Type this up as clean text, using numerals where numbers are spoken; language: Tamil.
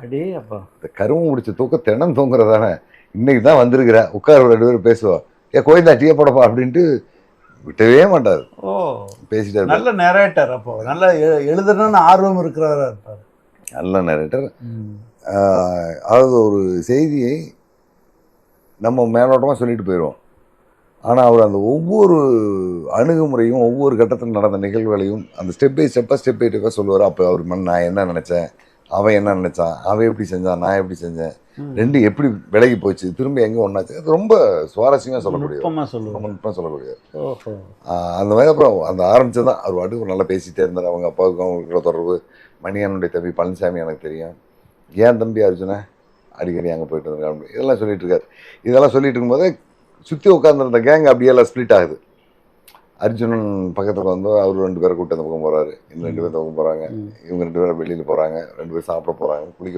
அடே அப்பா. இந்த கருமம் முடிச்ச தூக்கம் தினம் தூங்குறதானே. இன்னைக்கு தான் வந்திருக்கிற, உட்கார 2 பேரும் பேசுவோம். கோவிந்தா டீயை போடப்பா அப்படின்ட்டு விட்டவே மாட்டார். ஓ, பேசிட்டே இருப்பார். நல்ல நரேட்டர். அப்போ நல்ல எழுதணும்னு ஆர்வம் இருக்கிறவரா இருப்பார். நல்ல நரேட்டர். அதாவது ஒரு செய்தியை நம்ம மேலோட்டமாக சொல்லிட்டு போயிடுவோம். ஆனால் அவர் அந்த ஒவ்வொரு அணுகுமுறையும் ஒவ்வொரு கட்டத்தில் நடந்த நிகழ்வுகளையும் அந்த ஸ்டெப் பை ஸ்டெப்பாக சொல்லுவார். அப்போ அவர் நான் என்ன நினச்சேன், அவன் என்ன நினச்சான், அவன் எப்படி செஞ்சான், நான் எப்படி செஞ்சேன், ரெண்டு எப்படி விலகி போச்சு, திரும்ப எங்கே ஒன்றாச்சு, அது ரொம்ப சுவாரஸ்யமாக சொல்லக்கூடிய, ரொம்ப நுட்பமாக சொல்லக்கூடிய. அந்த மாதிரி அப்புறம் அந்த ஆரம்பிச்சதான் அவர் வாட்டுக்கு நல்லா பேசிகிட்டே இருந்தார். அவங்க அப்பாவுக்கும் அவங்களுக்கு தொடர்பு. மணியனுடைய தம்பி பழனிசாமி எனக்கு தெரியும். ஏன் தம்பி அர்ஜுனா அடிக்கடி அங்கே போயிட்டு இருந்தாங்க, இதெல்லாம் சொல்லிட்டு இருக்காரு. இதெல்லாம் சொல்லிட்டு இருக்கும்போதே சுற்றி உட்காந்துருந்த கேங் அப்படியெல்லாம் ஸ்ப்ளிட் ஆகுது. அர்ஜுனன் பக்கத்தில் வந்து அவர் 2 பேரை கூட்டு அந்த பக்கம் போகிறாரு, இன்னும் 2 பேர் பக்கம் போகிறாங்க, இவங்க 2 பேரும் வெளியில் போகிறாங்க, 2 பேர் சாப்பிட போகிறாங்க, குளிக்க